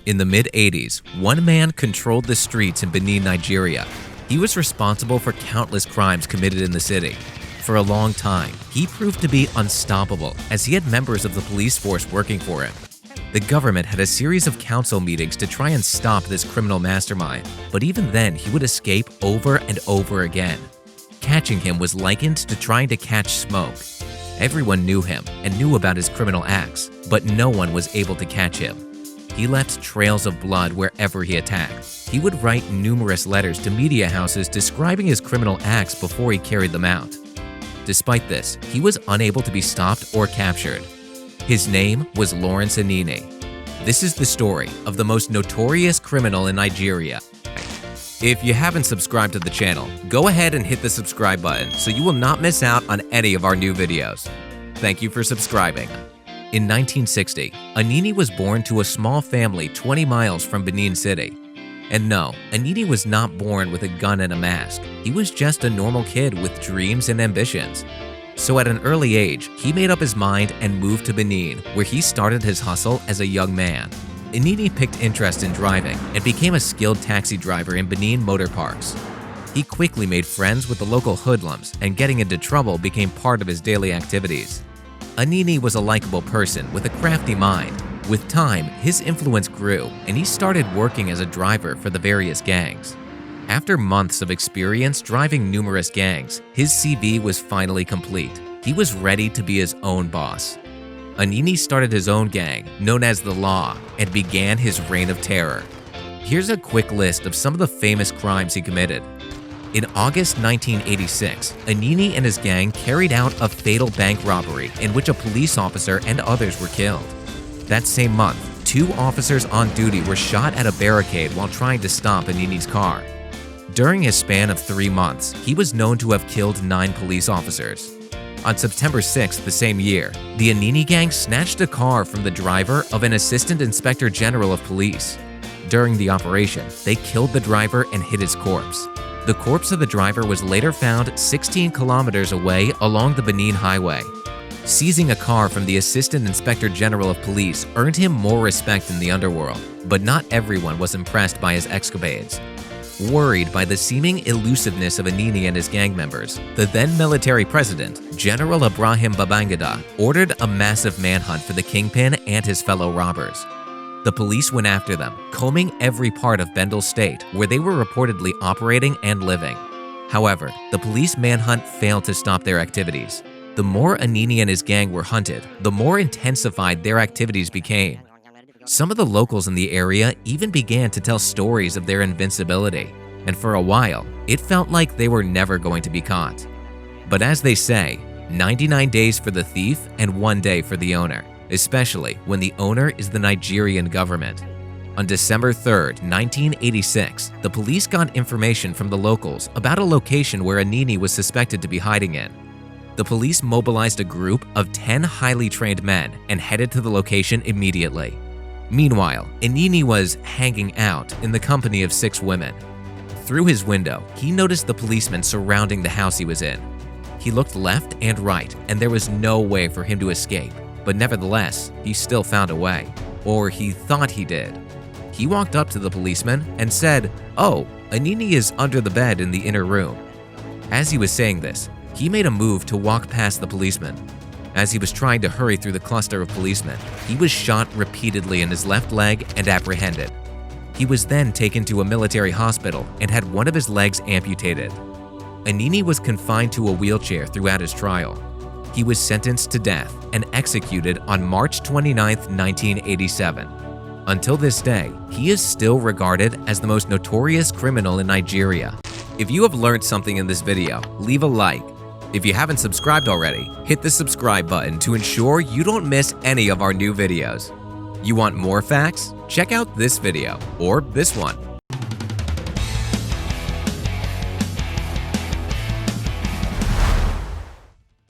In the mid-80s, one man controlled the streets in Benin, Nigeria. He was responsible for countless crimes committed in the city. For a long time, he proved to be unstoppable as he had members of the police force working for him. The government had a series of council meetings to try and stop this criminal mastermind, but even then he would escape over and over again. Catching him was likened to trying to catch smoke. Everyone knew him and knew about his criminal acts, but no one was able to catch him. He left trails of blood wherever he attacked. He would write numerous letters to media houses describing his criminal acts before he carried them out. Despite this, he was unable to be stopped or captured. His name was Lawrence Anini. This is the story of the most notorious criminal in Nigeria. If you haven't subscribed to the channel, go ahead and hit the subscribe button so you will not miss out on any of our new videos. Thank you for subscribing. In 1960, Anini was born to a small family 20 miles from Benin City. And no, Anini was not born with a gun and a mask. He was just a normal kid with dreams and ambitions. So at an early age, he made up his mind and moved to Benin, where he started his hustle as a young man. Anini picked interest in driving and became a skilled taxi driver in Benin motor parks. He quickly made friends with the local hoodlums, and getting into trouble became part of his daily activities. Anini was a likable person with a crafty mind. With time, his influence grew, and he started working as a driver for the various gangs. After months of experience driving numerous gangs, his CV was finally complete. He was ready to be his own boss. Anini started his own gang, known as The Law, and began his reign of terror. Here's a quick list of some of the famous crimes he committed. In August 1986, Anini and his gang carried out a fatal bank robbery in which a police officer and others were killed. That same month, 2 officers on duty were shot at a barricade while trying to stop Anini's car. During a span of 3 months, he was known to have killed 9 police officers. On September 6th the same year, the Anini gang snatched a car from the driver of an assistant inspector general of police. During the operation, they killed the driver and hid his corpse. The corpse of the driver was later found 16 kilometers away along the Benin Highway. Seizing a car from the Assistant Inspector General of Police earned him more respect in the underworld, but not everyone was impressed by his escapades. Worried by the seeming elusiveness of Anini and his gang members, the then military president, General Ibrahim Babangida, ordered a massive manhunt for the kingpin and his fellow robbers. The police went after them, combing every part of Bendel State where they were reportedly operating and living. However, the police manhunt failed to stop their activities. The more Anini and his gang were hunted, the more intensified their activities became. Some of the locals in the area even began to tell stories of their invincibility, and for a while, it felt like they were never going to be caught. But as they say, 99 days for the thief and 1 day for the owner, especially when the owner is the Nigerian government. On December 3rd, 1986, the police got information from the locals about a location where Anini was suspected to be hiding in. The police mobilized a group of 10 highly trained men and headed to the location immediately. Meanwhile, Anini was hanging out in the company of 6 women. Through his window, he noticed the policemen surrounding the house he was in. He looked left and right, and there was no way for him to escape. But nevertheless, he still found a way. Or he thought he did. He walked up to the policeman and said, "Oh, Anini is under the bed in the inner room." As he was saying this, he made a move to walk past the policeman. As he was trying to hurry through the cluster of policemen, he was shot repeatedly in his left leg and apprehended. He was then taken to a military hospital and had one of his legs amputated. Anini was confined to a wheelchair throughout his trial. He was sentenced to death and executed on March 29, 1987. Until this day, he is still regarded as the most notorious criminal in Nigeria. If you have learned something in this video, leave a like. If you haven't subscribed already, hit the subscribe button to ensure you don't miss any of our new videos. You want more facts? Check out this video or this one.